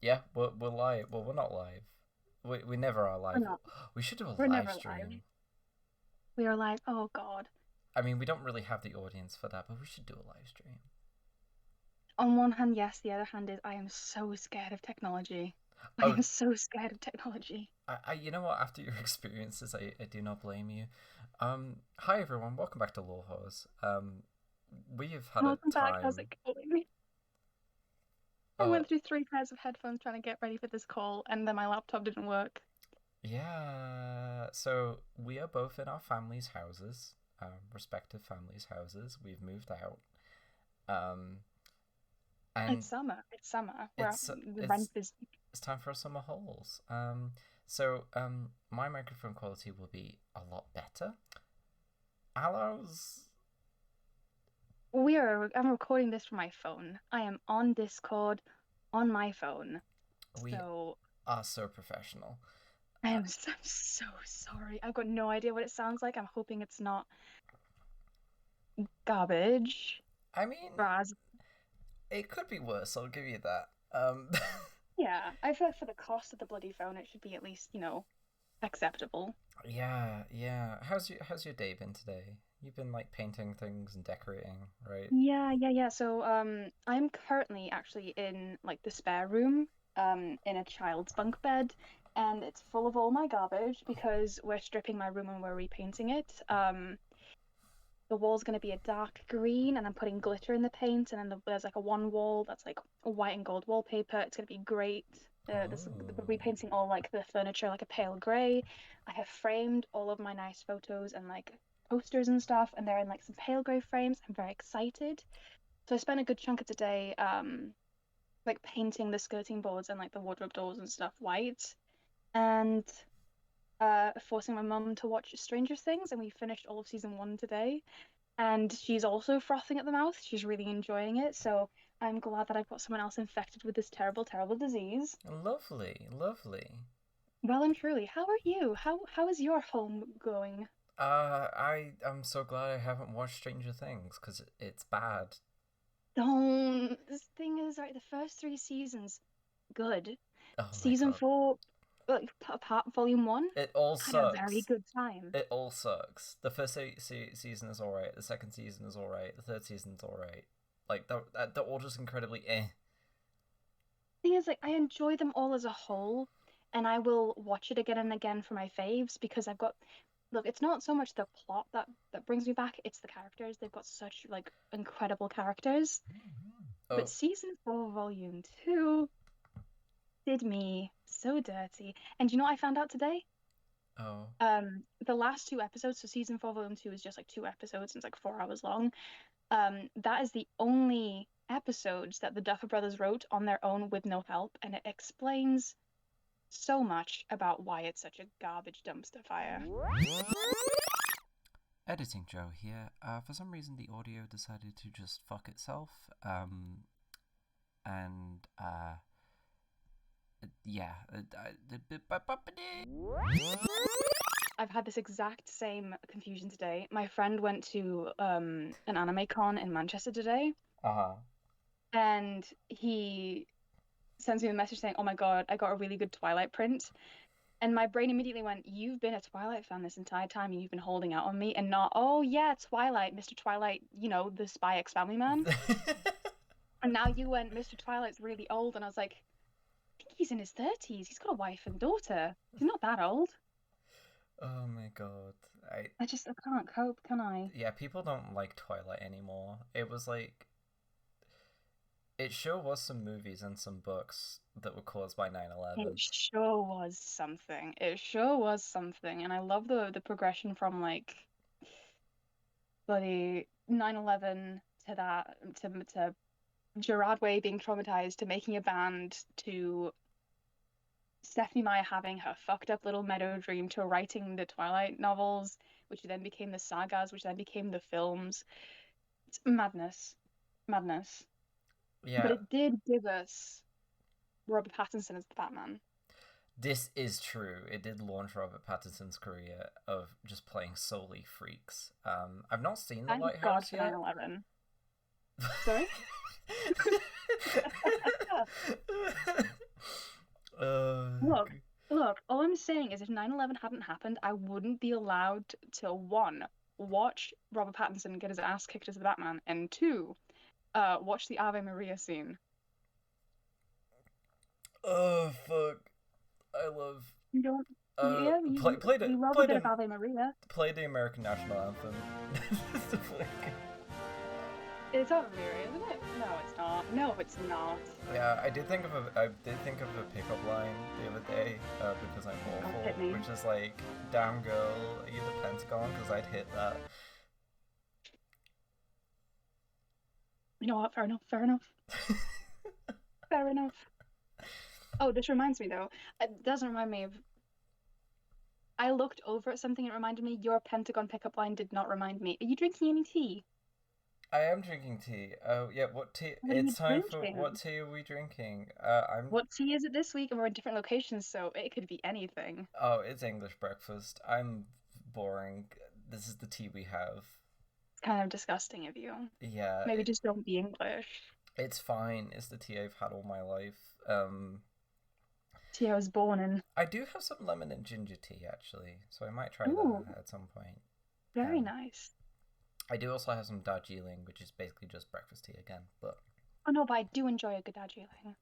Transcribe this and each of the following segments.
Yeah, we're live. Well, we're not live. We never are We're live. not. We should do a We're live never live. stream. We are live. Oh God. I mean, we don't really have the audience for that, but we should do a live stream. On one hand, yes. The other hand is I am so scared of technology. I Oh, am so scared of technology. you know what? After your experiences, I do not blame you. Hi everyone, welcome back to Lawhorse. We have had a Welcome back. How's time. it going? I Uh, went through three pairs of headphones trying to get ready for this call, and then my laptop didn't work. yeah. So we are both in our families' houses, respective families' houses. We've moved out. Um, It's and summer. It's summer. Where it's the rent it's is. it's time for our summer holes. My microphone quality will be a lot better. Allows I'm recording this from my phone. I am on Discord on my phone. we So are so professional. Uh, I'm so sorry. I've got no idea what it sounds like. I'm hoping it's not garbage. I mean, Raz. it could be worse. I'll give you that. Yeah, I feel like for the cost of the bloody phone, it should be at least, acceptable. yeah. How's your day been today? You've been like painting things and decorating, right? Yeah. So, I'm currently actually in like the spare room, in a child's bunk bed, and it's full of all my garbage because we're stripping my room and we're repainting it. The wall's going to be a dark green, and I'm putting glitter in the paint, and then there's like a one wall that's like a white and gold wallpaper. It's going to be great. We're Oh, repainting all like the furniture like a pale gray. I have framed all of my nice photos and like posters and stuff, and they're in like some pale gray frames. I'm very excited. So I spent a good chunk of the day like painting the skirting boards and like the wardrobe doors and stuff white, and forcing my mum to watch Stranger Things, and we finished all of season one today. And she's also frothing at the mouth. She's really enjoying it. So I'm glad that I've got someone else infected with this terrible, terrible disease. lovely, lovely. Well and truly, how are you? How is your home going? I'm so glad I haven't watched Stranger Things because it's bad. Don't. This thing is right. The first three seasons, good. Oh my Season god, four, like part volume one, it all had a very sucks. good time. It all sucks. The first season is all right. The second season is all right. The third season's all right. Like they're all just incredibly eh. Thing is, like, I enjoy them all as a whole, and I will watch it again and again for my faves because I've got look, it's not so much the plot that brings me back, it's the characters. They've got such like incredible characters. But Oh, season four, volume two did me so dirty. And you know what I found out today? oh. The last two episodes, so season four, volume two is just like two episodes and it's like 4 hours long. That is the only episodes that the Duffer Brothers wrote on their own with no help, and it explains so much about why it's such a garbage dumpster fire. Editing Joe here. For some reason, the audio decided to just fuck itself. And yeah. I've had this exact same confusion today. My friend went to an anime con in Manchester today, Uh huh. and he sends me a message saying, "Oh my God, I got a really good Twilight print." And my brain immediately went, "You've been a Twilight fan this entire time, and you've been holding out on me, and not, oh yeah, Twilight, Mr. Twilight, the spy ex-family man." And now you went, "Mr. Twilight's really old," and I was like, "I think he's in his 30s. He's got a wife and daughter. He's not that old." Oh my god. I can't cope, can I? Yeah, people don't like Twilight anymore. It sure was some movies and some books that were caused by 9/11. It sure was something. It sure was something. And I love the progression from like bloody 9/11 to that to Gerard Way being traumatized to making a band to Stephanie Meyer having her fucked up little meadow dream to writing the Twilight novels, which then became the sagas, which then became the films. It's madness. Madness. But Yeah, it did give us Robert Pattinson as the Batman. this is true. It did launch Robert Pattinson's career of just playing solely freaks. I've not seen The Thank God Lighthouse for yet. 9/11. Sorry? saying is if 9/11 hadn't happened, I wouldn't be allowed to, one, watch Robert Pattinson get his ass kicked as the Batman, and two, watch the Ave Maria scene. Oh fuck! I love. You don't. Yeah, we love a bit of Ave Maria. Play the American national anthem. It's Ave Maria, isn't it? No, it's not. No, it's not. Yeah, I did think of a pickup line the other day because I'm awful, which is like, "Damn girl, are you the Pentagon?" Because I'd hit that. You know what? Fair enough. Fair enough. Fair enough. Oh, this reminds me though. It doesn't remind me of. I looked over at something and it reminded me. Your Pentagon pickup line did not remind me. Are you drinking any tea? I am drinking tea. Oh yeah, what tea? It's time for what tea are we drinking? What tea is it this week? And we're in different locations, so it could be anything. Oh, it's English breakfast. I'm boring. This is the tea we have. It's kind of disgusting of you. Yeah. Maybe just don't be English. It's fine. It's the tea I've had all my life. Tea I was born in. I do have some lemon and ginger tea actually, so I might try that at some point. Very nice. I do also have some Darjeeling, which is basically just breakfast tea again, but. Oh no, but I do enjoy a good Darjeeling.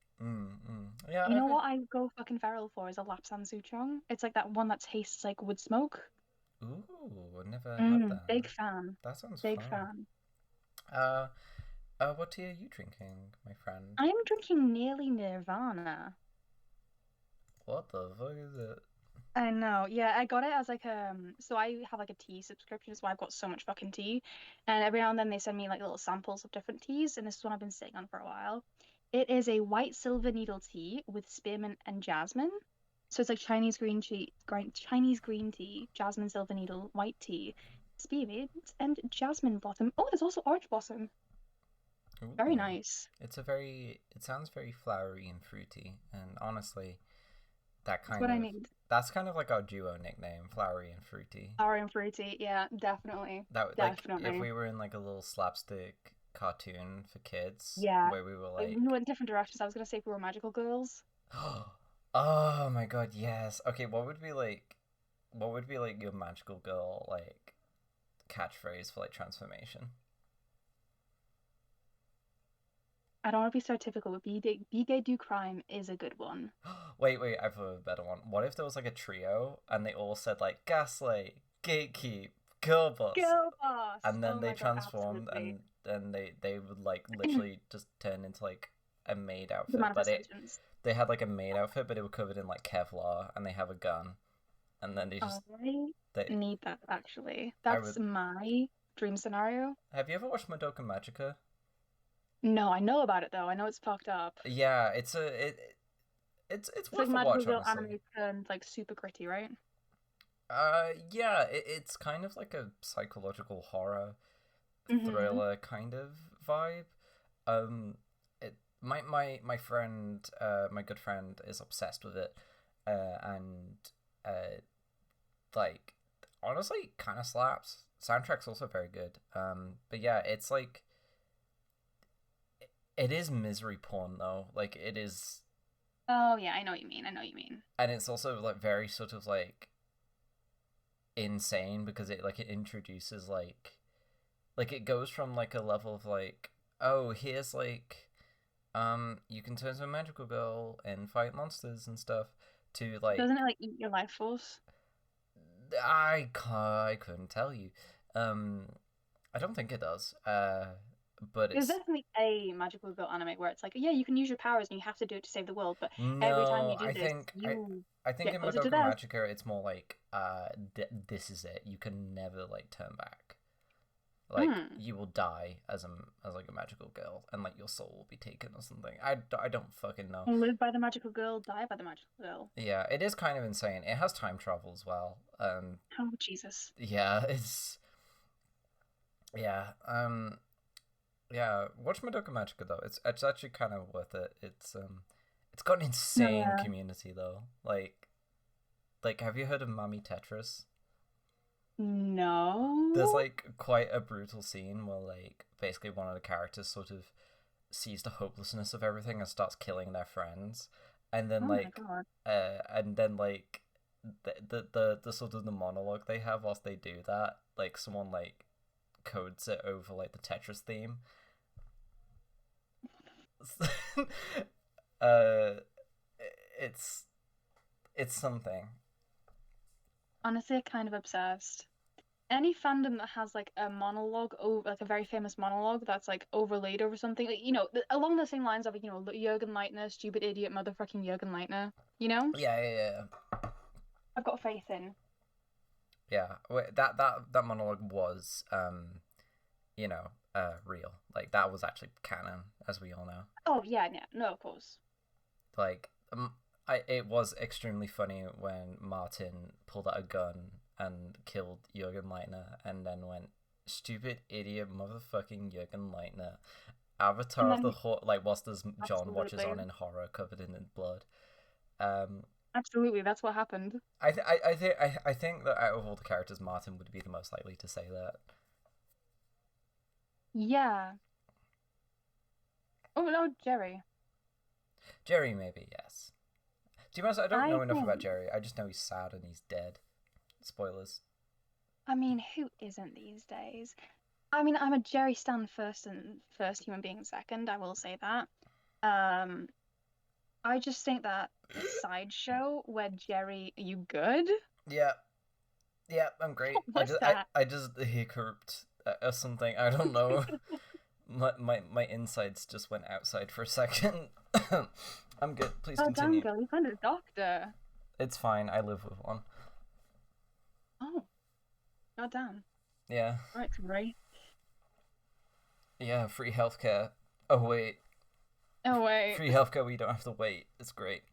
Yeah. You know what I go fucking feral for is a Lapsang Souchong. It's like that one that tastes like wood smoke. Ooh, I've never had that. Big fan. That sounds big fun. What tea are you drinking, my friend? I'm drinking nearly Nirvana. What the fuck is it? I know. Yeah, I got it as like so I have like a tea subscription, so I've got so much fucking tea. And every now and then they send me like little samples of different teas, and this is one I've been sitting on for a while. It is a white silver needle tea with spearmint and jasmine. So it's like Chinese green tea, jasmine silver needle, white tea, spearmint and jasmine blossom. Oh, there's also orange blossom. Ooh. Very nice. It sounds very flowery and fruity, and honestly, that's what I need. That's kind of like our duo nickname, Flowery and Fruity. Flowery and Fruity, yeah, definitely. Definitely. Like, if we were in like a little slapstick cartoon for kids, where we were like... We went different directions. I was going to say if we were magical girls. Oh my god, yes. Okay, what would be like your magical girl, like, catchphrase for, like, transformation? I don't want to be so typical, but be gay, do crime is a good one. Wait, I've a better one. What if there was like a trio and they all said like gaslight, gatekeep, girl boss, and then they transformed and they would like literally just turn into like a maid outfit, but they had like a maid outfit, but it was covered in like Kevlar, and they have a gun, and then they need that actually. That's my dream scenario. Have you ever watched Madoka Magica? No, I know about it though. I know it's fucked up. Yeah, it's worth like a watch, honestly. Anime turned like super gritty, right? Yeah, it's kind of like a psychological horror thriller kind of vibe. My friend, my good friend, is obsessed with it, and like honestly, kind of slaps. Soundtrack's also very good. But yeah, it's like. It is misery porn though, like it is. Oh yeah, I know what you mean. And it's also like very sort of like insane because it introduces like it goes from like a level of like, oh, here's like you can turn to a magical girl and fight monsters and stuff, to like, doesn't it like eat your life force? I couldn't tell you. I don't think it does. But there's definitely a magical girl anime where it's like, yeah, you can use your powers and you have to do it to save the world, but no, every time you do I think in Madoka Magica it's more like, this is it. You can never like turn back. Like you will die as like a magical girl, and like your soul will be taken or something. I don't fucking know. Live by the magical girl, die by the magical girl. Yeah, it is kind of insane. It has time travel as well. Oh Jesus. Yeah, it's. Yeah. Yeah, watch Madoka Magica though. It's actually kind of worth it. It's got an insane community though. Like have you heard of Mami Tetris? No. There's like quite a brutal scene where like basically one of the characters sort of sees the hopelessness of everything and starts killing their friends, and then the sort of the monologue they have whilst they do that, like someone like codes it over like the Tetris theme. uh, it's something. Honestly, kind of obsessed. Any fandom that has like a monologue, like a very famous monologue that's like overlaid over something, like, along the same lines of Jürgen Leitner, stupid idiot, motherfucking Jürgen Leitner. Yeah. I've got faith in. Yeah, that monologue was real. Like that was actually canon, as we all know. Oh yeah, no, of course. Like, it was extremely funny when Martin pulled out a gun and killed Jürgen Leitner, and then went, "Stupid idiot, motherfucking Jürgen Leitner." Avatar of the like, whilst as John watches on in horror, covered in blood. Absolutely, that's what happened. I think that out of all the characters, Martin would be the most likely to say that. Yeah. Oh no, Jerry. Jerry, maybe, yes. To be honest, I don't know enough about Jerry. I just know he's sad and he's dead. Spoilers. I mean, who isn't these days? I mean, I'm a Jerry stan first human being second. I will say that. I just think that sideshow where Jerry, are you good? Yeah, I'm great. I just hiccuped or something. I don't know. my insides just went outside for a second. I'm good. Please continue. Oh, damn, girl, you found a doctor. It's fine. I live with one. Oh, god damn. Yeah. Right, right. Yeah, free healthcare. Oh wait. Free healthcare. We don't have to wait. It's great.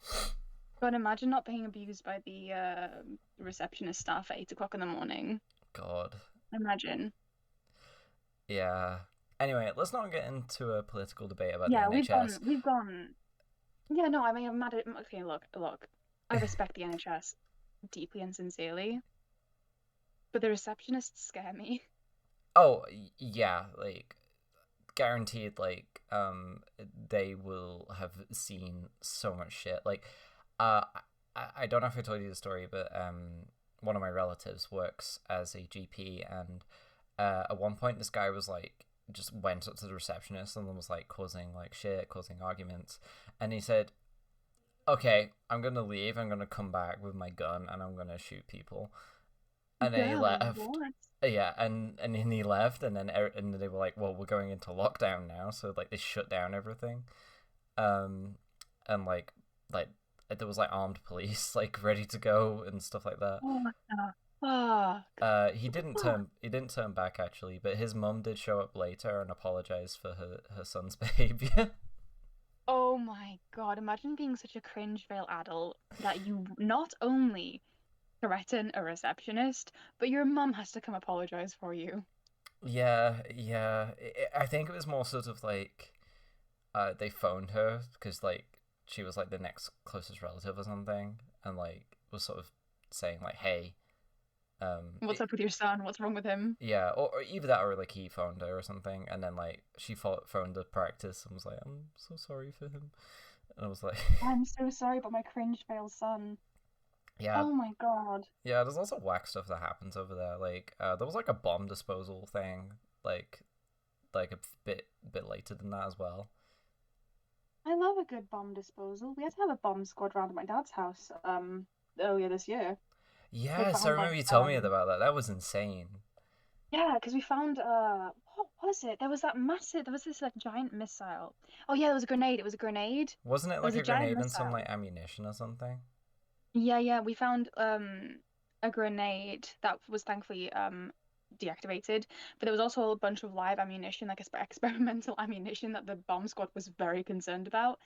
But imagine not being abused by the receptionist staff at 8 o'clock in the morning. God. Imagine. Yeah. Anyway, let's not get into a political debate about the NHS. Yeah, we've gone. Yeah, no, I mean, I'm mad at. Okay, look. I respect the NHS deeply and sincerely, but the receptionists scare me. Oh yeah, like guaranteed. Like they will have seen so much shit. Like I don't know if I told you the story, but one of my relatives works as a GP, and at one point this guy was like, just went up to the receptionist and was like causing arguments, and he said, "Okay, I'm gonna leave. I'm gonna come back with my gun and I'm gonna shoot people." And then he left. What? Yeah, and then he left, and then they were like, "Well, we're going into lockdown now," so like they shut down everything, and like there was like armed police like ready to go and stuff like that. Oh my god. He didn't turn back actually, but his mum did show up later and apologize for her son's behavior. Oh my god, imagine being such a cringe-veil adult that you not only threaten a receptionist, but your mum has to come apologize for you. Yeah. I think it was more sort of like they phoned her because like she was like the next closest relative or something, and like was sort of saying like, "Hey, what's up with your son? What's wrong with him?" Yeah, or either that or like he phoned her or something, and then like she phoned the practice and was like, "I'm so sorry for him," and I was like, "I'm so sorry about my cringe-veil son." Yeah. Oh my god. Yeah, there's also whack stuff that happens over there. Like, there was like a bomb disposal thing, like a bit later than that as well. I love a good bomb disposal. We had to have a bomb squad around at my dad's house earlier this year. Yes, I remember you telling me about that. That was insane. Yeah, because we found what was it? There was this like giant missile. Oh yeah, it was a grenade. It was a grenade. Wasn't it like a grenade and some like ammunition or something? Yeah, we found a grenade that was thankfully deactivated, but there was also a bunch of live ammunition, like experimental ammunition that the bomb squad was very concerned about.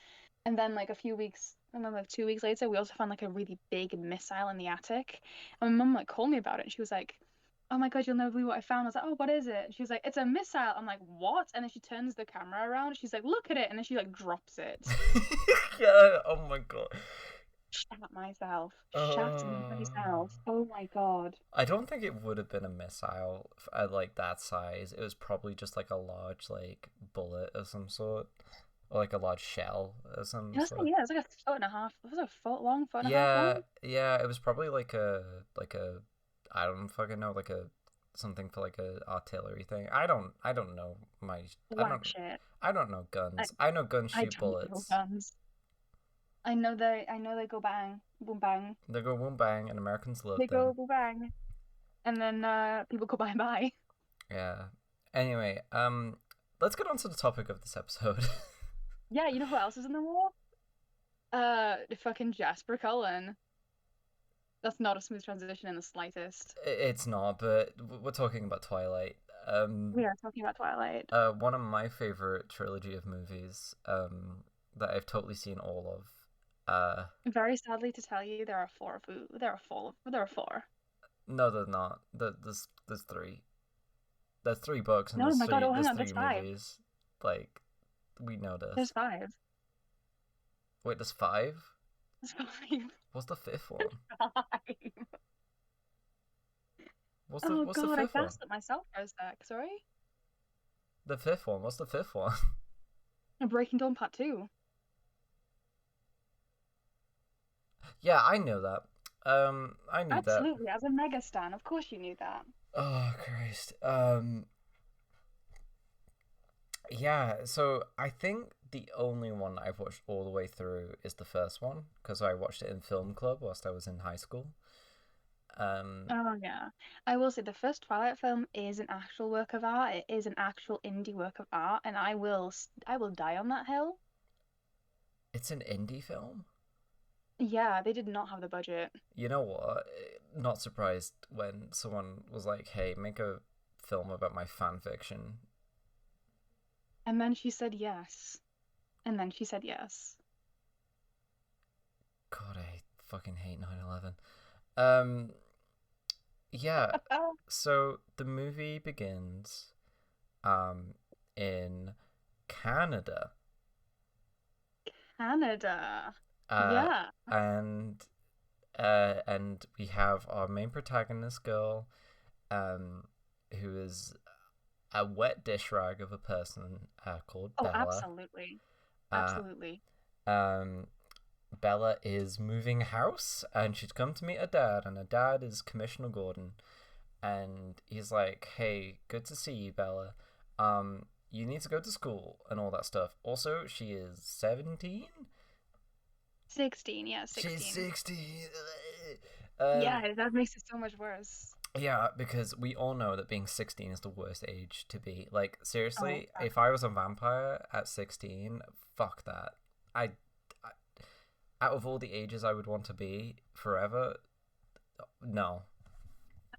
And then like 2 weeks later, we also found like a really big missile in the attic. And my mum like called me about it, and she was like, "Oh my god, you'll never believe what I found." I was like, "Oh, what is it?" And she was like, "It's a missile." I'm like, "What?" And then she turns the camera around, and she's like, "Look at it," and then she like drops it. Yeah. Oh my god. Shat myself. Oh my god. I don't think it would have been a missile at like that size. It was probably just like a large like bullet of some sort, or like a large shell or some sort. Yeah, it's like a foot and a half. Was it a foot long? Foot and a half Yeah, long? yeah, it was probably like a I don't fucking know, like a something for like a artillery thing. I don't know my I Whack don't shit. I don't know I guns. I know guns I shoot don't know bullets. guns. I know they go bang, boom bang. They go boom bang, and Americans love They go them. boom bang, and then people go bye bye. Yeah. Anyway, let's get on to the topic of this episode. Yeah, you know who else is in the war? The fucking Jasper Cullen. That's not a smooth transition in the slightest. It's not, but we're talking about Twilight. We are talking about Twilight. One of my favorite trilogy of movies. That I've totally seen all of. Very sadly to tell you, there are four. There are four. There are four. No, there's not. There's three. There's three books and No, my God! Oh, hang there's on. There's three five. movies. Like, we know There's this. five. Wait, there's five? There's five. What's the fifth one? Five. What's Oh the God, I fifth one? gasped at myself for a sec. Sorry. The fifth one. What's the fifth one? Breaking Dawn Part 2. Yeah, I know that. I knew that. Absolutely, as a mega stan, of course you knew that. Oh Christ. Yeah, so I think the only one I've watched all the way through is the first one because I watched it in film club whilst I was in high school. Oh yeah, I will say the first Twilight film is an actual work of art. It is an actual indie work of art, and I will die on that hill. It's an indie film. Yeah, they did not have the budget. You know what? Not surprised when someone was like, "Hey, make a film about my fan fiction." And then she said yes. And then she said yes. God, I fucking hate 9/11. Um, yeah. So the movie begins, in Canada. Canada. Uh, Yeah. and we have our main protagonist girl, who is a wet dish rag of a person, called Oh, Bella. absolutely. Absolutely. Bella is moving house, and she's come to meet her dad, and her dad is Commissioner Gordon, and he's like, "Hey, good to see you, Bella. You need to go to school and all that stuff." Also, she is 17. 16, yeah, 16. She's 16. Yeah, that makes it so much worse. Yeah, because we all know that being 16 is the worst age to be. Like, seriously, Oh, if I was a vampire at 16, fuck that. I out of all the ages I would want to be forever, no.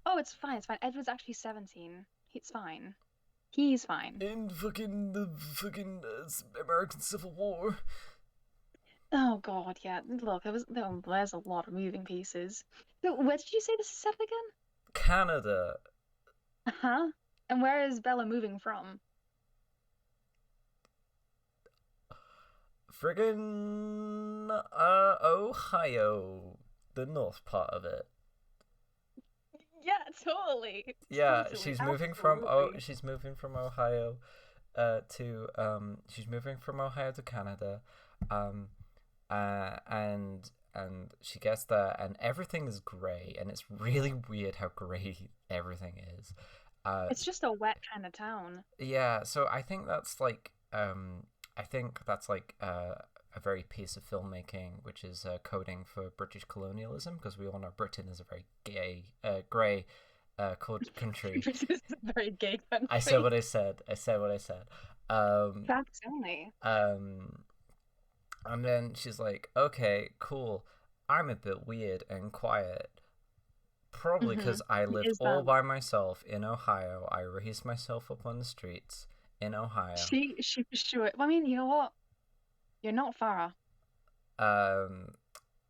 Oh, it's fine. It's fine. Edward's actually 17. It's fine. He's fine. In fucking the fucking American Civil War. Oh God, yeah. Look, there's a lot of moving pieces. So, where did you say this is set again? Canada. Uh-huh. And where is Bella moving from? Friggin' Ohio, the north part of it. Yeah, totally. Yeah, Totally, she's moving absolutely. she's moving from Ohio, she's moving from Ohio to Canada, and she gets there, and everything is grey, and it's really weird how grey everything is. It's just a wet kind of town. Yeah, so I think that's like a very piece of filmmaking, which is coding for British colonialism, because we all know Britain is a very gay, grey, country. This is a very gay country. I said what I said. Facts only. And then she's like, "Okay, cool. I'm a bit weird and quiet. Probably because I lived all by myself in Ohio. I raised myself up on the streets in Ohio." She for sure. I mean, you know what? You're not far.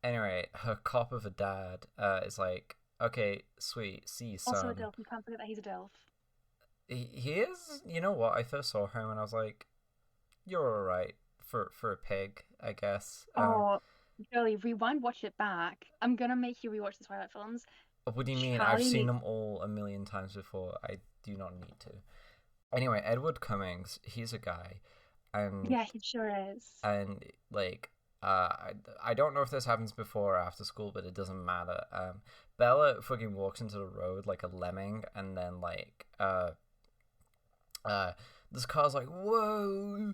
Anyway, her cop of a dad is like, "Okay, sweet, see you, son." Also a Delph. You can't forget that he's a Delph. He is. You know what? I first saw him and I was like, "You're all right for a pig, I guess." Oh, girlie, rewind, watch it back. I'm gonna make you rewatch the Twilight films. What do you mean? I've seen them all a million times before. I do not need to. Anyway, Edward Cummings, he's a guy, and Yeah, he sure is. and like I don't know if this happens before or after school, but it doesn't matter. Bella fucking walks into the road like a lemming, and then this car's like, whoa,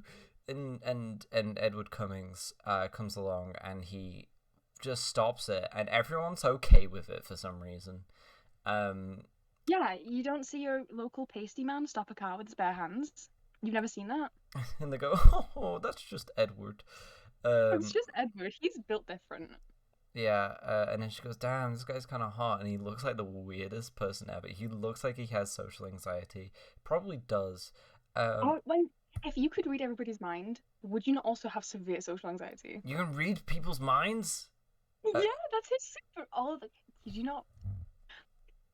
and Edward Cummings comes along, and he just stops it, and everyone's okay with it for some reason. Yeah, you don't see your local pasty man stop a car with his bare hands. You've never seen that? And they go, oh, that's just Edward. It's just Edward. He's built different. Yeah, and then she goes, damn, this guy's kind of hot, and he looks like the weirdest person ever. He looks like he has social anxiety. Probably does. Like, if you could read everybody's mind, would you not also have severe social anxiety? You can read people's minds? Yeah, that's his super. Did you not?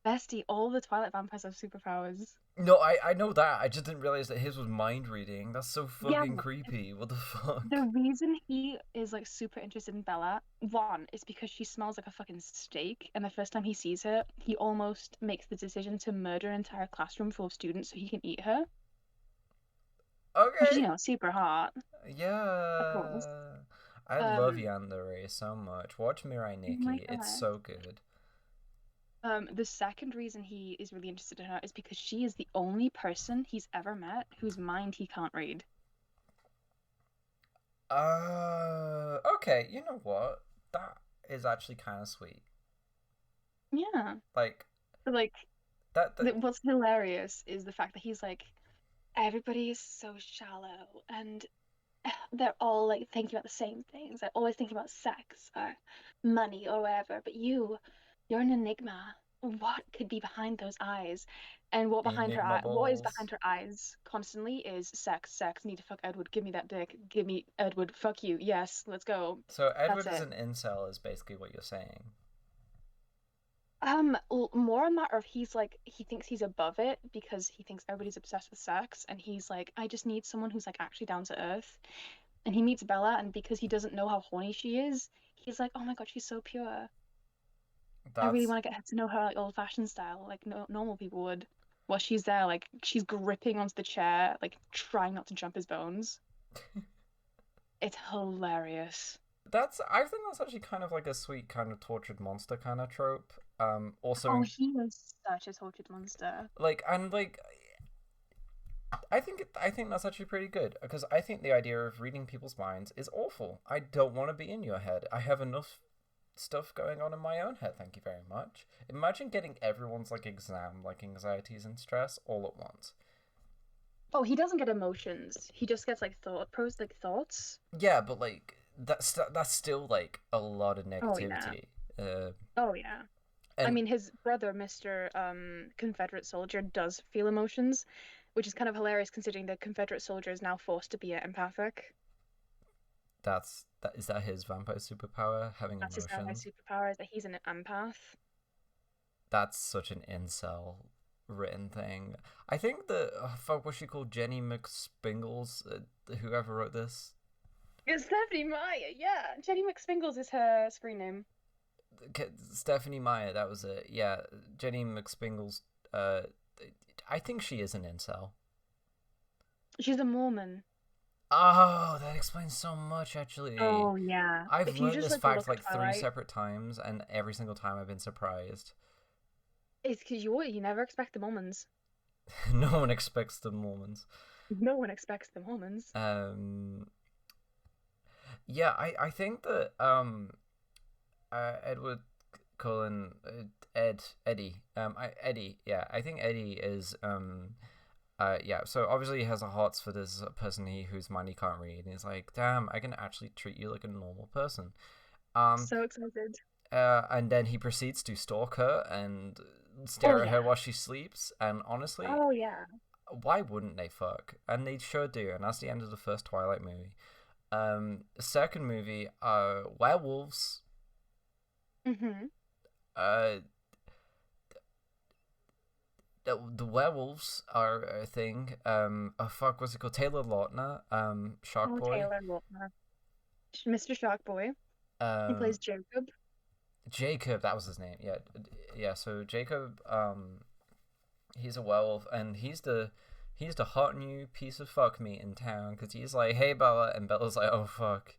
Bestie, all the Twilight vampires have superpowers. No, I know that. I just didn't realize that his was mind reading. That's so fucking Yeah, creepy. What the fuck? the reason he is like super interested in Bella, one, is because she smells like a fucking steak, and the first time he sees her, he almost makes the decision to murder an entire classroom full of students so he can eat her. Which is, Okay. super hot. Yeah. Of course. I love Yandere so much. Watch Mirai Oh my Nikki. It's God. so good. The second reason he is really interested in her is because she is the only person he's ever met whose mind he can't read. Okay, you know what? That is actually kind of sweet. Yeah. Like, Like, that what's hilarious is the fact that he's like, everybody is so shallow and they're all like thinking about the same things. They're always thinking about sex or money or whatever. But you're an enigma. What could be behind those eyes? And what Enigma is balls. behind her eyes constantly is sex. Need to fuck Edward. Give me that dick. Give me Edward. Fuck you. Yes, let's go. So Edward That's is it. an incel, is basically what you're saying. More a matter of he thinks he's above it because he thinks everybody's obsessed with sex, and he's like, I just need someone who's like actually down to earth. And he meets Bella, and because he doesn't know how horny she is, he's like, oh my God, she's so pure. I really That's want to get to know her like old-fashioned style, like normal people would. While she's there, like she's gripping onto the chair, like trying not to jump his bones. It's hilarious. I think that's actually kind of like a sweet kind of tortured monster kind of trope. Oh, he was such a tortured monster. Like I think that's actually pretty good, because I think the idea of reading people's minds is awful. I don't want to be in your head. I have enough stuff going on in my own head, thank you very much. Imagine getting everyone's like exam like anxieties and stress all at once. Oh, he doesn't get emotions. He just gets like thoughts. Yeah, but like that's still like a lot of Oh yeah. negativity. Oh yeah. I And mean, his brother, Mr. Confederate soldier, does feel emotions, which is kind of hilarious considering the Confederate soldier is now forced to be empathic. is that his vampire superpower, having That's his emotions? superpower, is that he's an empath. That's such an incel written thing. I think that fuck, what's she called, Jenny McSpingles, whoever wrote this. It's Stephanie Meyer, yeah. Jenny McSpingles is her screen name. Stephanie Meyer, that was it. Yeah, Jenny McSpingles. I think she is an incel. She's a Mormon. Oh, that explains so much, actually. Oh yeah. I've If you learned just this fact look like at three Twilight, separate times, and every single time I've been surprised. it's because you never expect the Mormons. No one expects the Mormons. No one expects the Mormons. Yeah, I think that Edward Cullen, Eddie, Eddie, yeah, I think Eddie is yeah, so obviously he has a hots for this person whose mind he can't read, and he's like, damn, I can actually treat you like a normal person. So excited. And then he proceeds to stalk her and stare at her while she sleeps, and honestly, oh yeah, why wouldn't they fuck? And they sure do, and that's the end of the first Twilight movie. Second movie, werewolves. mm-hmm. The werewolves are a thing. Oh fuck, what's it called? Taylor Lautner, Shark Boy. Taylor Lautner, Mr. Shark Boy. He plays Jacob. Jacob, that was his name. Yeah. So Jacob, he's a werewolf, and he's the he's the hot new piece of fuck meat in town because he's like, hey Bella, and Bella's like, oh fuck,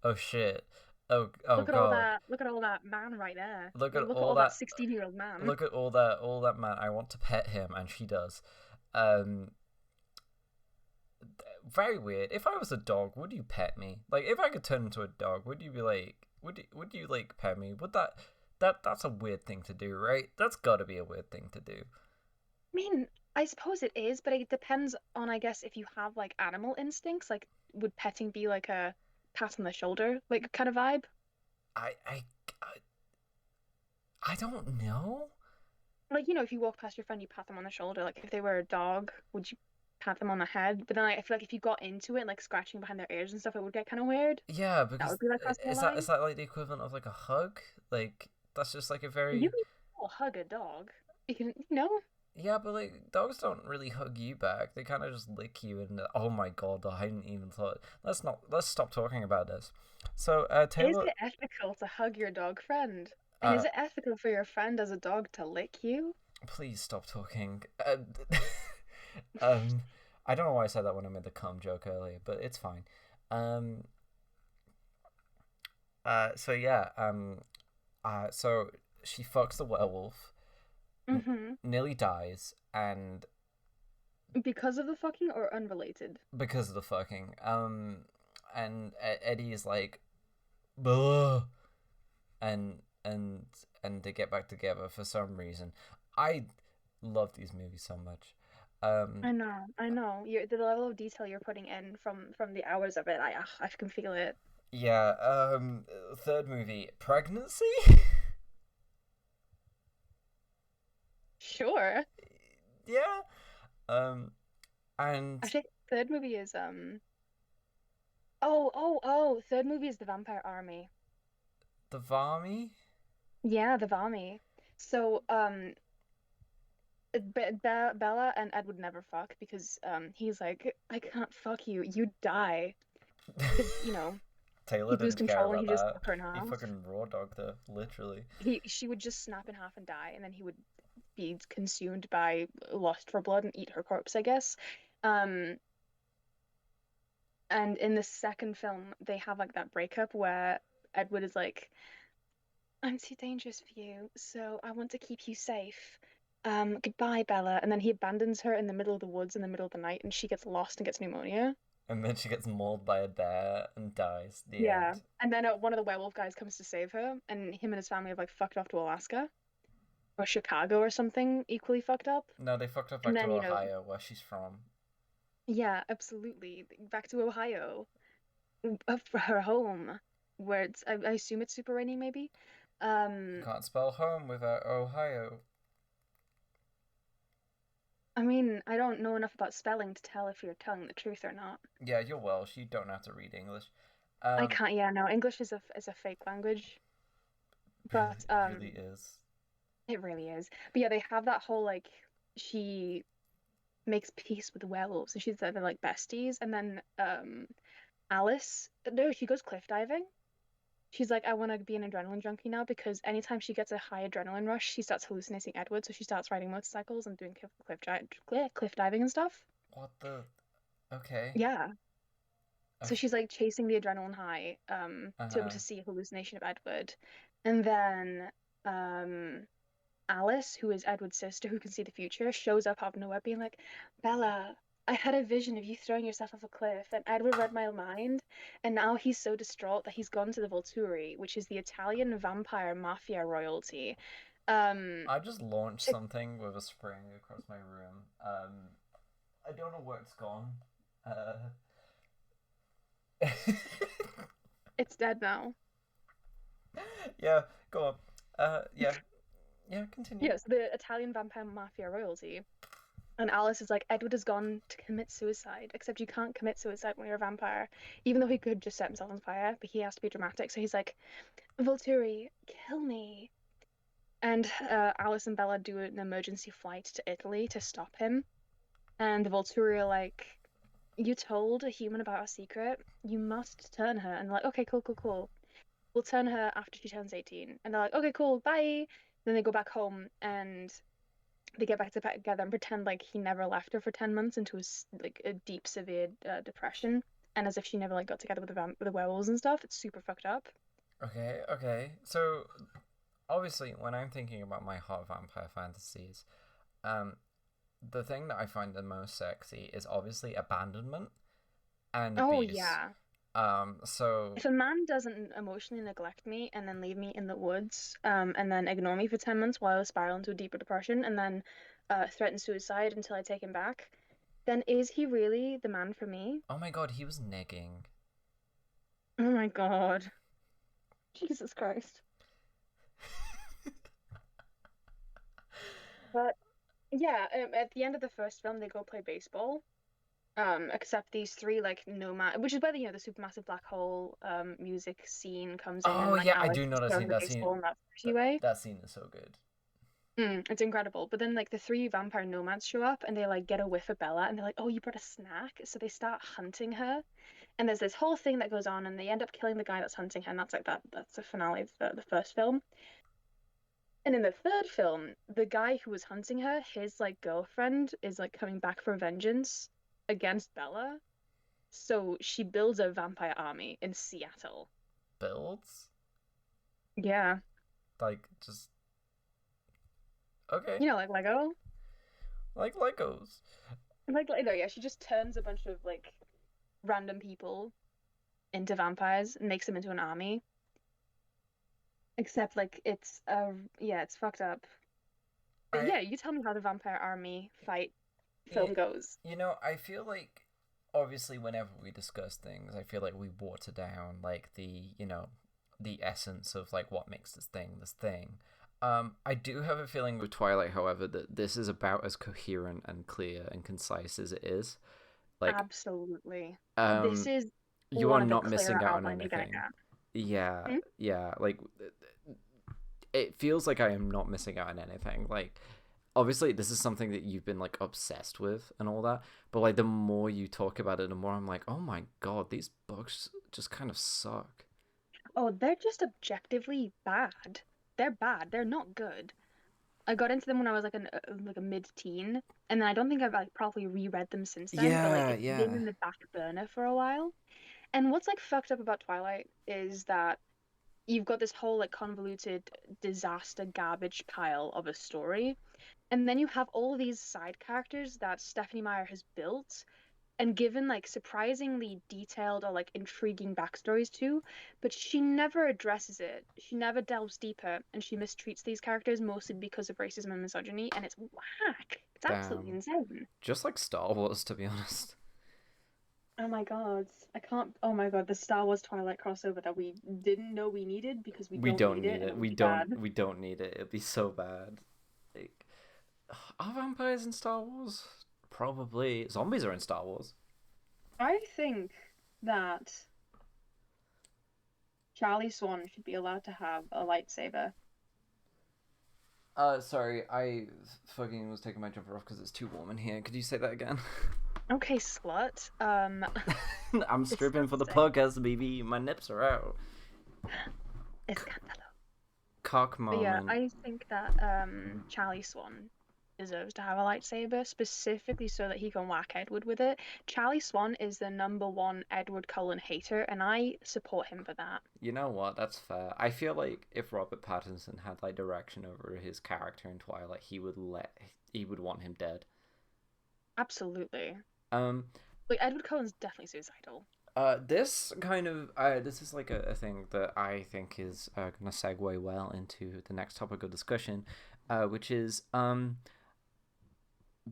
oh shit, oh Look at all god, that. Look at all that man right there. look at Look at all all that that, 16-year-old man. look at all that man. I want to pet him, and she does. Um, Very weird. If I was a dog, would you pet me? Like, if I could turn into a dog, would you be like, would you like pet me? Would that's a weird thing to do, right? That's got to be a weird thing to do. I mean, I suppose it is, but it depends on, I guess, if you have like animal instincts. Like, would petting be like a pat on the shoulder, like kind of vibe? I I I, I don't know. Like, if you walk past your friend, you pat them on the shoulder. Like, if they were a dog, would you pat them on the head? But then I feel like if you got into it, like scratching behind their ears and stuff, it would get kind of weird. Yeah, That because would be like crossing a is line. that like the equivalent of like a hug? Like that's just like a You very can still hug a dog. You can. yeah, but like dogs don't really hug you back. They kind of just lick you and oh my god, I hadn't even thought. Let's stop talking about this. So Is Taylor, it ethical to hug your dog friend? And uh is it ethical for your friend as a dog to lick you? please stop talking. Um, I don't know why I said that when I made the cum joke earlier, but it's fine. Um, so yeah, so she fucks the werewolf, Mm-hmm. nearly dies, and Because of the fucking or unrelated? because of the fucking, and Eddie is like, "Blah," and and and they get back together for some reason. I love these movies so much. Um, I know. The level of detail you're putting in from the hours of it, I can feel it. yeah. Third movie, pregnancy. Sure. Yeah. Um, and Actually, third movie is third movie is the Vampire Army. the Varmy. Yeah, the Vami. So, Bella and Ed would never fuck because he's like, I can't fuck you, you die. Because, Taylor he'd lose didn't care control and about he'd just that. cut her in He half. fucking raw dogged her, literally. She would just snap in half and die, and then he would be consumed by lust for blood and eat her corpse, I guess. Um, and in the second film, they have like that breakup where Edward is like, I'm too dangerous for you, so I want to keep you safe. Goodbye, Bella. And then he abandons her in the middle of the woods in the middle of the night, and she gets lost and gets pneumonia. And then she gets mauled by a bear and dies. The Yeah. end. And then one of the werewolf guys comes to save her, and him and his family have like fucked off to Alaska or Chicago or something equally fucked up. No, they fucked up And back to then, Ohio, where she's from. yeah, absolutely. Back to Ohio, for her home, where I assume it's super rainy, maybe. You Um, can't spell home without Ohio. I mean, I don't know enough about spelling to tell if you're telling the truth or not. Yeah, you're Welsh. You don't have to read English. I Um, can't, yeah, no, English is a fake language, but really is. it really is. But yeah, they have that whole like she makes peace with the werewolves, and they're like besties, and then Alice, no, she goes cliff diving. She's like, I want to be an adrenaline junkie now because anytime she gets a high adrenaline rush, she starts hallucinating Edward. So she starts riding motorcycles and doing cliff diving and stuff. What the? Okay. Yeah. So Okay. she's like chasing the adrenaline high, to be able Uh-huh. to see a hallucination of Edward. And then Alice, who is Edward's sister, who can see the future, shows up out of nowhere being like, Bella, I had a vision of you throwing yourself off a cliff, and Edward read my mind, and now he's so distraught that he's gone to the Volturi, which is the Italian vampire mafia royalty. Um, I just launched to something with a spring across my room. I don't know where it's gone. Uh, it's dead now. yeah, go on. Yeah, yeah, continue. Yes, the Italian vampire mafia royalty. And Alice is like, Edward has gone to commit suicide, except you can't commit suicide when you're a vampire, even though he could just set himself on fire, but he has to be dramatic. So he's like, Volturi, kill me. And Alice and Bella do an emergency flight to Italy to stop him. And the Volturi are like, you told a human about our secret, you must turn her. And they're like, okay, cool. We'll turn her after she turns 18. And they're like, okay, cool, bye. Then they go back home and they get back together and pretend like he never left her for 10 months into like a deep, severe depression, and as if she never like got together with the werewolves and stuff. It's super fucked up. Okay, okay. So obviously, when I'm thinking about my hot vampire fantasies, um, the thing that I find the most sexy is obviously abandonment and Oh abuse. yeah. So If a man doesn't emotionally neglect me and then leave me in the woods, and then ignore me for 10 months while I spiral into a deeper depression and then threaten suicide until I take him back, then is he really the man for me? oh my god, he was negging. Oh my God. Jesus Christ. But yeah, at the end of the first film, they go play baseball. Except these three like nomad, which is where the the supermassive black hole music scene comes in, Oh and like yeah, I Alex do know is that throwing scene. the That scene, baseball in that flirty that, way. that scene is so good. It's incredible. But then like the three vampire nomads show up and they like get a whiff of Bella and they're like, "Oh, you brought a snack." So they start hunting her. And there's this whole thing that goes on and they end up killing the guy that's hunting her, and that's the finale of the first film. And in the third film, the guy who was hunting her, his like girlfriend is like coming back for vengeance against Bella. So she builds a vampire army in Seattle. Builds Yeah. like just okay, Like Lego. like Legos. No, yeah, she just turns a bunch of like random people into vampires and makes them into an army. Except like it's fucked up. But I yeah, you tell me how the vampire army fight Yeah, film goes. I feel like obviously whenever we discuss things, I feel like we water down like the essence of like what makes this thing. I do have a feeling with Twilight, however, that this is about as coherent and clear and concise as it is. Like, Absolutely. This um, is you are one of the not clearer missing out on outlines you're gonna anything. get. Yeah, Hmm? yeah. Like, it feels like I am not missing out on anything. Like, obviously this is something that you've been like obsessed with and all that, but like the more you talk about it, the more I'm like, oh my god, these books just kind of suck. Oh, they're just objectively bad. They're bad. They're not good. I got into them when I was like a mid-teen, and then I don't think I've like probably reread them since then, but like Yeah, it's been yeah. in the back burner for a while. And what's like fucked up about Twilight is that you've got this whole like convoluted disaster garbage pile of a story, and then you have all these side characters that Stephanie Meyer has built and given like surprisingly detailed or like intriguing backstories to, but she never addresses it. She never delves deeper, and she mistreats these characters mostly because of racism and misogyny, and it's whack. It's absolutely Damn. insane. Just like Star Wars, to be honest. Oh my God. I can't. Oh my God, the Star Wars Twilight crossover that we didn't know we needed because we We don't don't need it need and it. it would be bad. We don't need it. It'd be so bad. Like, are vampires in Star Wars? Probably. Zombies are in Star Wars. I think that Charlie Swan should be allowed to have a lightsaber. Sorry, I fucking was taking my jumper off because it's too warm in here. Could you say that again? Okay, slut. I'm stripping for the Disgusting. podcast, baby. My nips are out. Escándalo. Cock But yeah, moment. I think that Charlie Swan deserves to have a lightsaber specifically so that he can whack Edward with it. Charlie Swan is the number one Edward Cullen hater, and I support him for that. You know what? That's fair. I feel like if Robert Pattinson had like direction over his character in Twilight, he would want him dead. Absolutely. Um, Like Edward Cullen's definitely suicidal. this is like a thing that I think is gonna segue well into the next topic of discussion, which is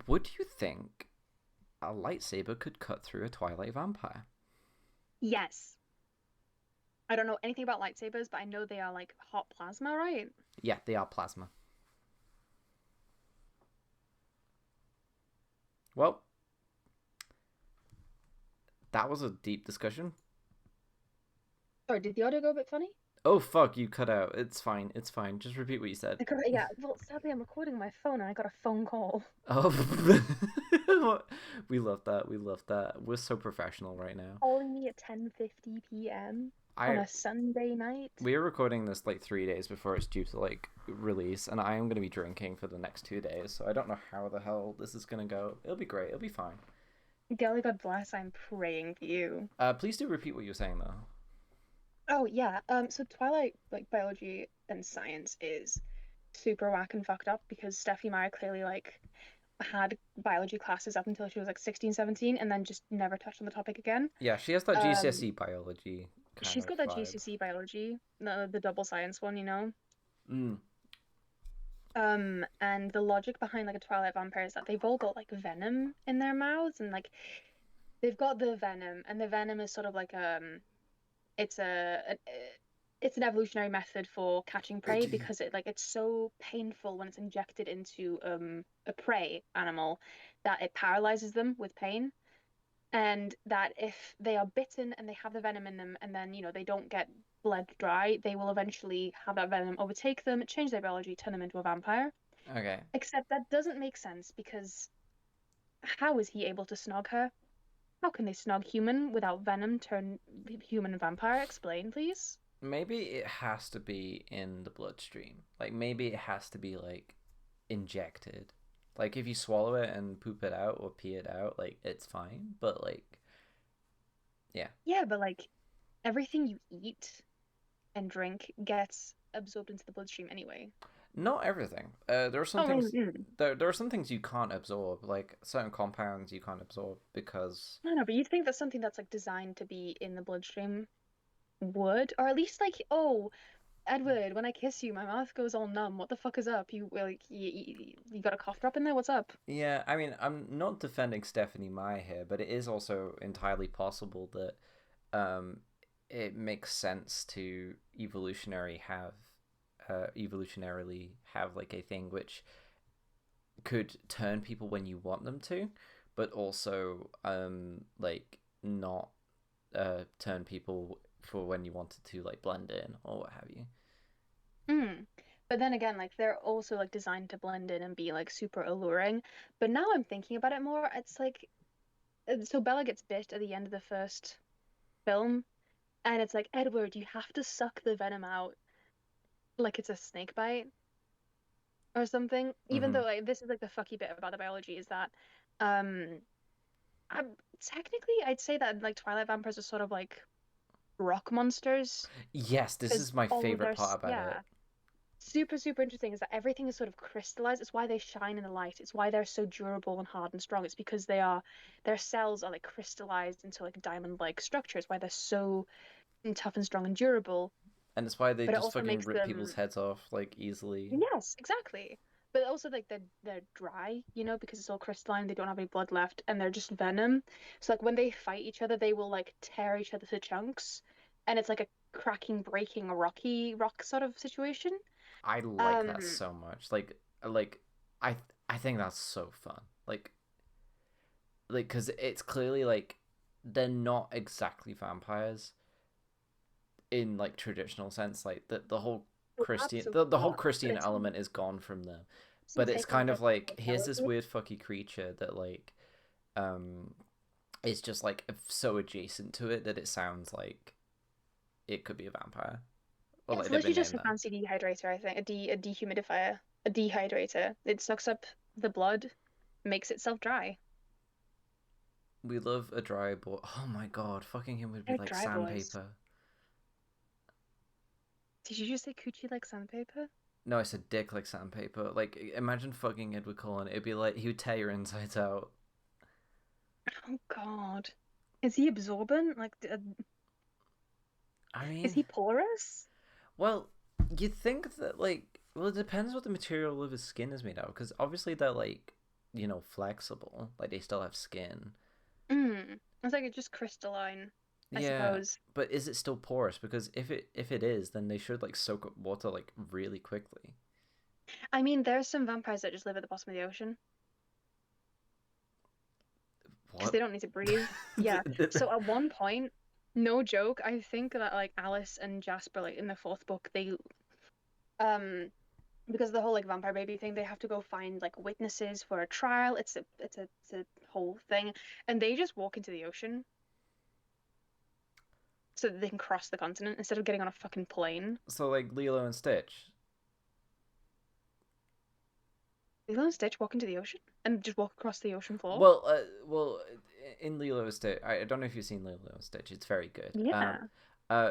would you think a lightsaber could cut through a Twilight vampire? Yes. I don't know anything about lightsabers, but I know they are like hot plasma, right? Yeah, they are plasma. Well, that was a deep discussion. Sorry, did the audio go a bit funny? Oh fuck, you cut out. It's fine. It's fine. Just repeat what you said. Yeah, well, sadly, I'm recording my phone and I got a phone call. Oh, we love that. We love that. We're so professional right now. Calling me at 10:50 p.m. on I a Sunday night. we are recording this like 3 days before it's due to like release, and I am going to be drinking for the next 2 days, so I don't know how the hell this is going to go. It'll be great. It'll be fine. Golly, God bless, I'm praying for you. Please do repeat what you're saying though. Oh yeah, so Twilight, like biology and science is super whack and fucked up because Stephanie Meyer clearly like had biology classes up until she was like 16, 17, and then just never touched on the topic again. Yeah, she has that Um, GCSE biology kind she's of got that vibe. GCSE biology, the double science one, you know. Mm. And the logic behind like a Twilight vampire is that they've all got like venom in their mouths, and like they've got the venom, and the venom is sort of like it's it's an evolutionary method for catching prey because it's so painful when it's injected into a prey animal that it paralyzes them with pain, and that if they are bitten and they have the venom in them and then they don't get bled dry, they will eventually have that venom overtake them, change their biology, turn them into a vampire. Okay. Except that doesn't make sense because how is he able to snog her? How can they snog human without venom turn human vampire? Explain, please. Maybe it has to be in the bloodstream. Like maybe it has to be like injected. Like if you swallow it and poop it out or pee it out, like it's fine. But like, yeah. Yeah, but like everything you eat and drink gets absorbed into the bloodstream anyway. Not everything. There are some Oh, things. There are some things you can't absorb, like certain compounds you can't absorb because. no, no, but you'd think that something that's like designed to be in the bloodstream would, or at least like, oh, Edward, when I kiss you, my mouth goes all numb. What the fuck is up? You got a cough drop in there? What's up? Yeah, I mean, I'm not defending Stephanie Meyer here, but it is also entirely possible that um, it makes sense to evolutionarily have like a thing which could turn people when you want them to, but also like not turn people for when you wanted to like blend in or what have you. Mm. But then again, like they're also like designed to blend in and be like super alluring. But now I'm thinking about it more, it's like so Bella gets bit at the end of the first film, and it's like, Edward, you have to suck the venom out like it's a snake bite or something. Even Mm-hmm. though like this is like the fucky bit about the biology is that um I'm, technically I'd say that like Twilight vampires are sort of like rock monsters Yes, this because is my all of favorite their part about yeah, it. super super interesting is that everything is sort of crystallized. It's why they shine in the light. It's why they're so durable and hard and strong. It's because their cells are like crystallized into like diamond-like structures. Why they're so tough and strong and durable. And it's why they But it just also fucking makes rip people's them heads off like easily. yes, exactly. But also like they're dry, because it's all crystalline. They don't have any blood left, and they're just venom. So like when they fight each other, they will like tear each other to chunks, and it's like a cracking, breaking, a rock sort of situation. I like that Um, so much. Like I I think that's so fun. Like because it's clearly like they're not exactly vampires in like traditional sense. Like the whole Christian absolutely the whole not. But Christian it's element is gone from them. doesn't But it's take away kind their of like here's this mortality. weird fucky creature that like um is just like so adjacent to it that it sounds like it could be a vampire. Or Yeah, like it's they've literally been just named a that. fancy dehydrator, I think. A dehumidifier, a dehydrator. It sucks up the blood, makes itself dry. We love a dry boy. Oh my god, fucking him would be They're like dry boys. sandpaper. Did you just say coochie like sandpaper? No, I said dick like sandpaper. Like, imagine fucking Edward Cullen. It'd be like he would tear your insides out. Oh God. Is he absorbent? Like, I is mean, he porous? well, you'd think that like, well, it depends what the material of his skin is made out. Because obviously they're like, flexible. Like they still have skin. It's like it's just crystalline, I Yeah, suppose. but is it still porous? Because if it is, then they should like soak up water like really quickly. I mean, there's some vampires that just live at the bottom of the ocean because What? they don't need to breathe. Yeah. So at one point, no joke, I think that like Alice and Jasper, like in the fourth book, they um because of the whole like vampire baby thing, they have to go find like witnesses for a trial. It's a whole thing, and they just walk into the ocean. so that they can cross the continent instead of getting on a fucking plane. So like Lilo and Stitch. Lilo and Stitch walk into the ocean and just walk across the ocean floor. Well, in Lilo and Stitch, I don't know if you've seen Lilo and Stitch. It's very good. Yeah.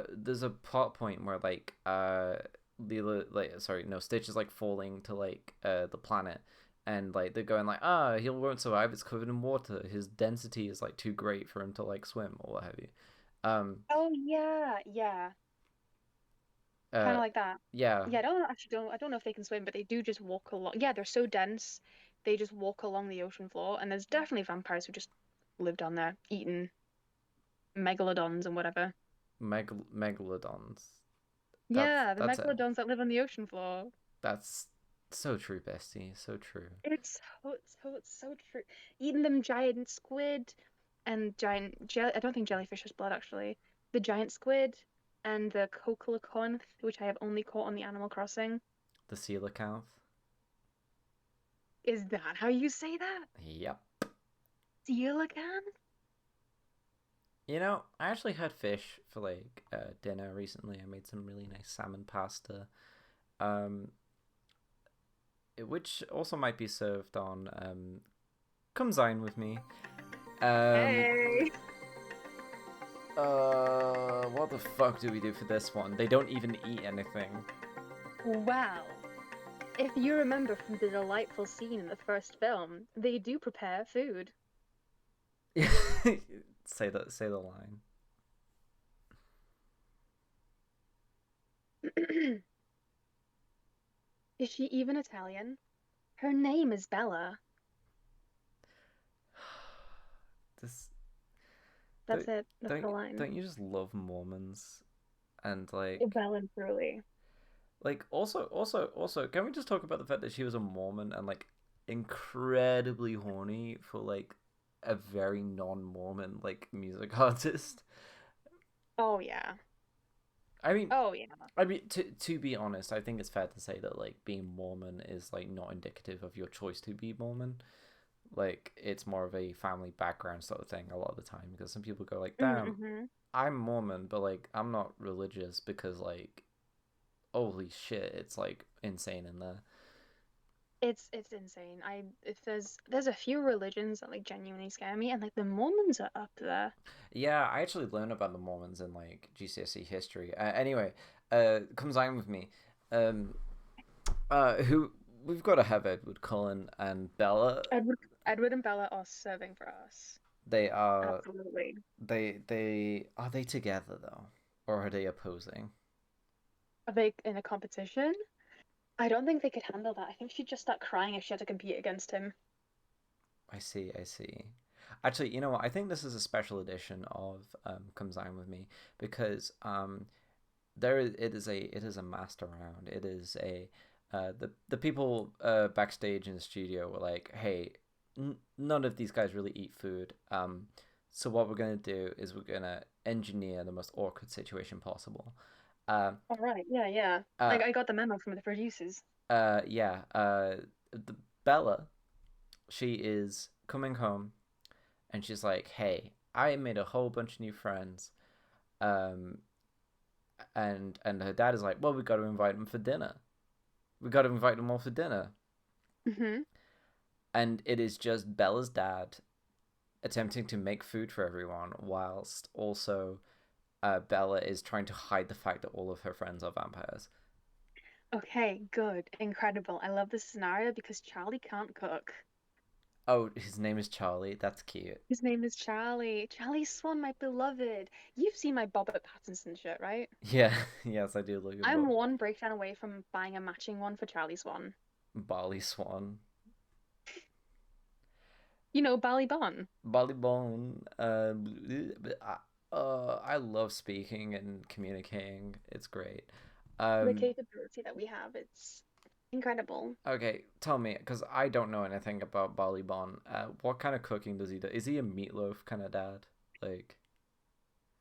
There's a plot point where like Stitch is like falling to like the planet, and like they're going like, he won't survive. It's covered in water. His density is like too great for him to like swim or what have you. Oh yeah, yeah. Kind of like that. Yeah, Yeah, I don't know if they can swim, but they do just walk along. Yeah, they're so dense, they just walk along the ocean floor, and there's definitely vampires who just live down there eating megalodons and whatever. megalodons. Yeah, the That's it. megalodons that live on the ocean floor. That's so true, bestie. So true. It's so true. Eating them giant squid and giant jelly. I don't think jellyfish has blood actually. The giant squid and the coelacanth, which I have only caught on the Animal Crossing. The coelacanth. Is that how you say that? Yep. Coelacanth? You know, I actually had fish for like dinner recently. I made some really nice salmon pasta, which also might be served on Come Zine with me. Hey. What the fuck do we do for this one? They don't even eat anything. Well, if you remember from the delightful scene in the first film, they do prepare food. Say the line. Is she even Italian? Her name is Bella. This That's it. That's the line. Don't you just love Mormons? And like Well and truly. like also can we just talk about the fact that she was a Mormon and like incredibly horny for like a very non-Mormon like music artist? Oh yeah. I mean, Oh yeah. to be honest, I think it's fair to say that like being Mormon is like not indicative of your choice to be Mormon. Like it's more of a family background sort of thing a lot of the time because some people go like, "Damn, Mm-hmm. I'm Mormon, but like I'm not religious because like holy shit, it's like insane in there." It's insane. If there's a few religions that like genuinely scare me, and like the Mormons are up there. Yeah, I actually learned about the Mormons in like GCSE history. Anyway, comes on with me. Um, who we've got to have Edward Cullen and Bella. Edward and Bella are serving for us. They are. Absolutely. They are they together though, or are they opposing? Are they in a competition? I don't think they could handle that. I think she'd just start crying if she had to compete against him. I see. I see. Actually, you know what? I think this is a special edition of Comes On With Me because it is a master round. It is a the people backstage in the studio were like, hey, none of these guys really eat food. So what we're gonna do is we're gonna engineer the most awkward situation possible. All right. Yeah, yeah. Like I got the memo from the producers. Yeah. The Bella, she is coming home, and she's like, "Hey, I made a whole bunch of new friends." Um, and her dad is like, "Well, we got to invite them for dinner. We got to invite them all for dinner." Mm-hmm. And it is just Bella's dad attempting to make food for everyone, whilst also Bella is trying to hide the fact that all of her friends are vampires. Okay, good. Incredible. I love this scenario because Charlie can't cook. Oh, his name is Charlie. That's cute. His name is Charlie. Charlie Swan, my beloved. You've seen my Bobbert Pattinson shirt, right? Yeah, yes, I do look at I'm one breakdown away from buying a matching one for Charlie Swan. Bali Swan. You know, Ballybon. Bali Bone. I love speaking and communicating. It's great. The capability that we have, it's incredible. Okay, tell me, because I don't know anything about Bali Bon. What kind of cooking does he do? Is he a meatloaf kind of dad? Like,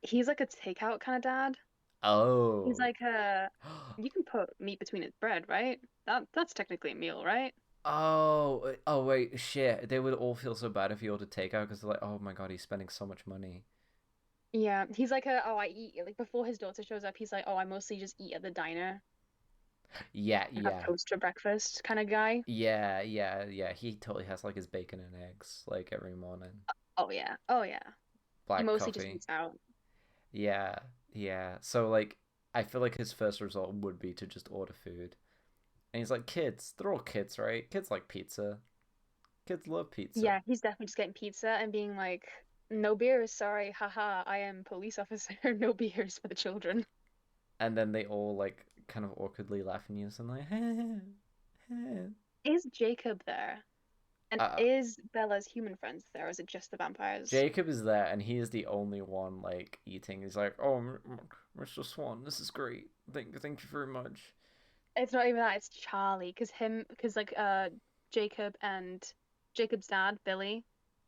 He's like a takeout kind of dad. He's oh, like you can put meat between his bread, right? That's technically a meal, right? oh, wait, shit. They would all feel so bad if he ordered takeout because they're like, oh my god, he's spending so much money. Yeah, he's like a, oh, I eat, like before his daughter shows up, he's like, oh, I mostly just eat at the diner Yeah, and have yeah. toast for breakfast kind of guy. Yeah, yeah, yeah. He totally has like his bacon and eggs like every morning. Oh yeah. Oh yeah. He Black mostly just coffee. eats out. Yeah, yeah. So like I feel like his first result would be to just order food. And he's like, kids, they're all kids, right? Kids like pizza. Kids love pizza. Yeah, he's definitely just getting pizza and being like, no beers, sorry, haha, I am police officer, no beers for the children. And then they all like kind of awkwardly laugh at you and like, Is Jacob there? And uh, is Bella's human friends there, or is it just the vampires? Jacob is there, and he is the only one like eating. He's like, "Oh, Mr. Swan, this is great. Thank you very much." It's not even that, it's Charlie, because like Jacob and Jacob's dad, Billy,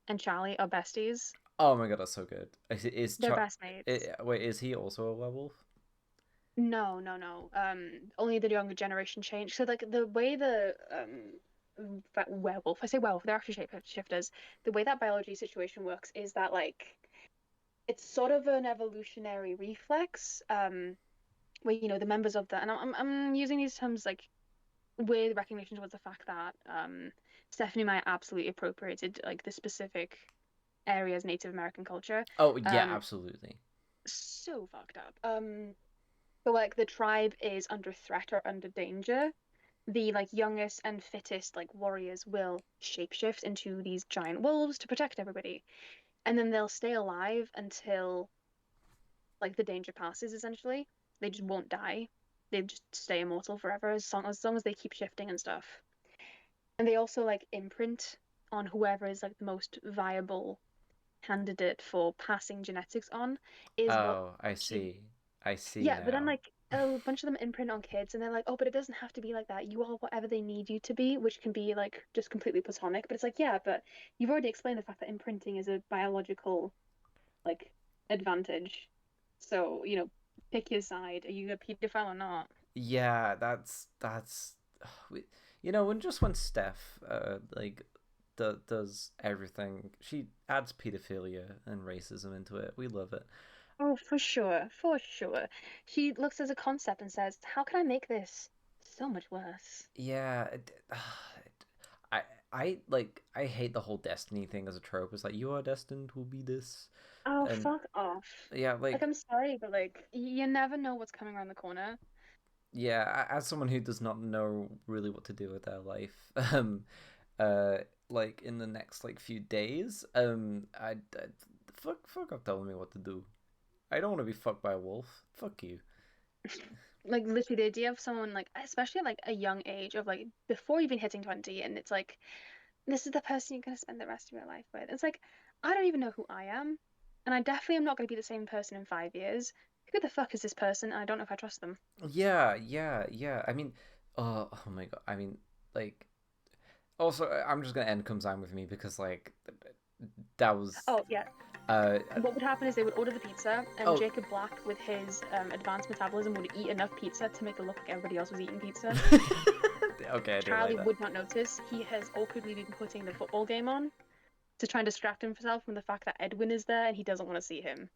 and Charlie are besties. Oh my god, that's so good. Is They're best mates. Wait, is he also a werewolf? No, no, no. Only the younger generation changed. So like the way the werewolf, I say werewolf, they're actually shapeshifters. The way that biology situation works is that like it's sort of an evolutionary reflex. Where the members of the, and I'm using these terms like with recognition towards the fact that Stephanie Meyer absolutely appropriated like the specific areas Native American culture. Oh yeah, Um, absolutely. so fucked up. But like the tribe is under threat or under danger, the like youngest and fittest like warriors will shapeshift into these giant wolves to protect everybody. And then they'll stay alive until like the danger passes essentially. They just won't die. They just stay immortal forever as long as they keep shifting and stuff. And they also like imprint on whoever is like the most viable candidate for passing genetics on is what Oh, I actually. see. I see Yeah, but then now. like a bunch of them imprint on kids and they're like, oh, but it doesn't have to be like that. You are whatever they need you to be, which can be like just completely platonic. But it's like, yeah, but you've already explained the fact that imprinting is a biological like advantage. So, pick your side. Are you a pedophile or not? Yeah, that's when just when Steph like does everything, she adds pedophilia and racism into it. We love it. Oh, for sure, for sure. She looks as a concept and says, how can I make this so much worse? Yeah, I I hate the whole destiny thing as a trope. It's like you are destined to be this, Oh, and fuck off. yeah, Like, like I'm sorry, but like, you never know what's coming around the corner. as someone who does not know really what to do with their life, like in the next like few days, I fuck off telling me what to do. I don't want to be fucked by a wolf. Fuck you. Like, literally, the idea of someone, like, especially at like a young age of like before even hitting 20, and it's like, this is the person you're going to spend the rest of your life with. It's like, I don't even know who I am. And I definitely am not going to be the same person in 5 years. Who the fuck is this person? And I don't know if I trust them. Yeah, yeah, yeah. I mean, oh my god. I mean, like, also, I'm just gonna end Comes On With Me because like that was Oh, yeah. uh What would happen is they would order the pizza, and oh. Jacob Black, with his advanced metabolism, would eat enough pizza to make it look like everybody else was eating pizza. Okay, I do like Charlie that. would not notice. He has awkwardly been putting the football game on to try and distract himself from the fact that Edwin is there and he doesn't want to see him.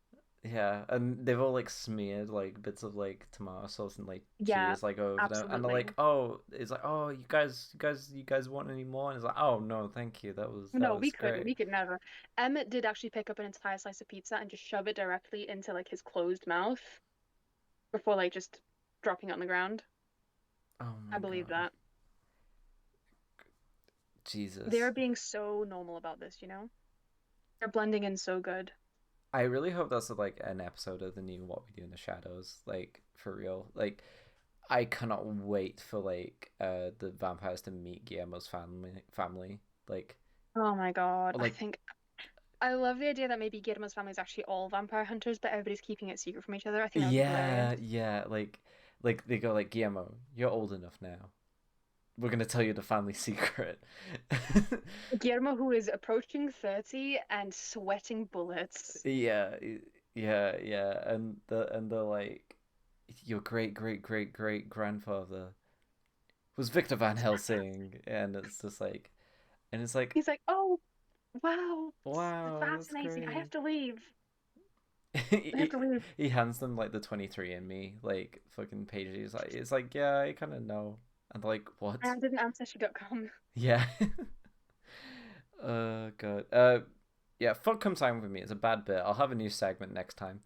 Yeah, and they've all like smeared like bits of like tomato sauce and like Yeah, cheese like over them, and they're absolutely. like, "Oh, it's like, oh, you guys want any more?" And it's like, "Oh no, thank you. That No, we was couldn't. great." We could never. Emmett did actually pick up an entire slice of pizza and just shove it directly into like his closed mouth before like just dropping it on the ground. Oh I my believe god, that. They're Jesus! being so normal about this. They're blending in so good. I really hope that's like an episode of the new What We Do in the Shadows, like for real. Like, I cannot wait for like the vampires to meet Guillermo's family. Oh my God. Like I love the idea that maybe Guillermo's family is actually all vampire hunters, but everybody's keeping it secret from each other. I think that would be hilarious. yeah, yeah, like they go like, Guillermo, you're old enough now. We're gonna tell you the family secret. Guillermo, who is approaching 30 and sweating bullets. Yeah, yeah, yeah, and they're like, your great grandfather was Victor Van Helsing, and it's just like, and it's like, He's like, oh, wow, wow, that's fascinating. I have great. to leave. I have he, to leave. he hands them like the 23andMe like fucking pages. It's like yeah, I kind of know. And like I what? added an ancestry.com. Yeah. God. Yeah. Fuck Come Time with Me. It's a bad bit. I'll have a new segment next time.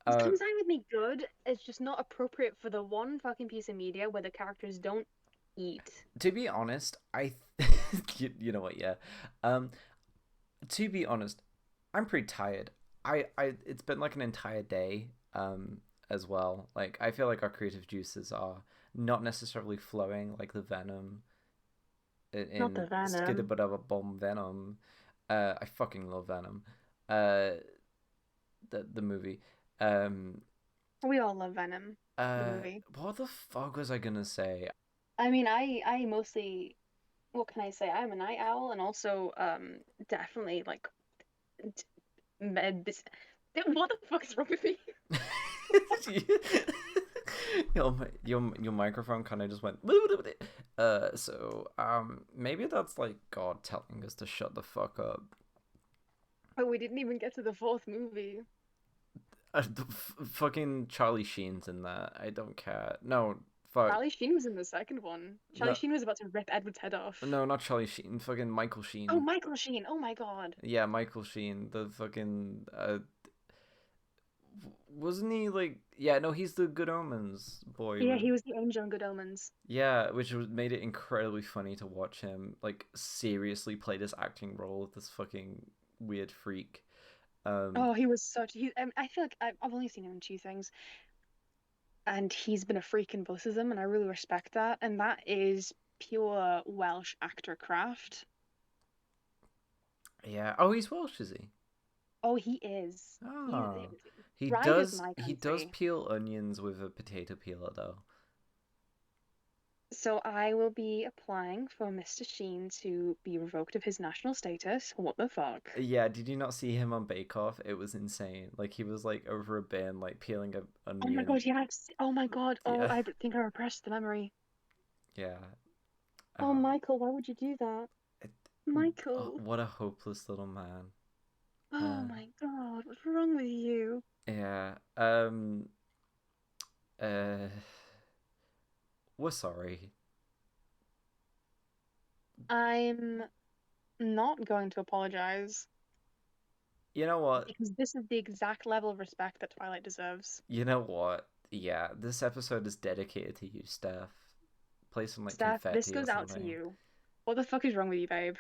This Uh, comes out with me good. It's just not appropriate for the one fucking piece of media where the characters don't eat. to be honest, you know what? Yeah. Um, to be honest, I'm pretty tired. It's been like an entire day. As well. Like I feel like our creative juices are not necessarily flowing like the venom Not the in Venom. Skidabadababom Venom. I fucking love Venom. Uh, the movie. Um, We all love Venom, the movie. what the fuck was I gonna say? I mean, I mostly, what can I say? I'm a night owl, and also definitely like d- med. What the fuck is wrong with me? Your microphone kind of just went. Maybe that's like God telling us to shut the fuck up. Oh, we didn't even get to the fourth movie. Fucking Charlie Sheen's in that. I don't care. No, fuck. Charlie Sheen was in the second one. Charlie No, Sheen was about to rip Edward's head off. no, not Charlie Sheen. Fucking Michael Oh, Sheen. Michael Sheen. Oh my God. Yeah, Michael Sheen. The fucking wasn't he like? Yeah, no, he's the Good Omens boy Yeah, with. he was the angel in Good Omens. Yeah, made it incredibly funny to watch him like seriously play this acting role of this fucking weird freak. Um, Oh, he was such. I feel like I've only seen him in two things, and he's been a freak in both of them, and I really respect that. And that is pure Welsh actor craft. yeah. Oh, he's Welsh, is he? Oh, he is. Ah, Pride of my he does country. peel onions with a potato peeler though. So I will be applying for Mr. Sheen to be revoked of his national status. What the fuck? Yeah, did you not see him on Bake Off? It was insane. Like he was like over a bin, like peeling a Oh my onion. God, yes. Oh my God. Oh, Yeah, I think I repressed the memory. yeah. Oh, Um, Michael, why would you do that? it, oh, Michael. what a hopeless little man. Oh Uh, my God, what's wrong with you? yeah. Uh, we're sorry. I'm not going to apologize You know what? because this is the exact level of respect that Twilight deserves. You know what? Yeah, this episode is dedicated to you, Steph. Play some like Steph, this confetti or goes out to something. you. What the fuck is wrong with you, babe?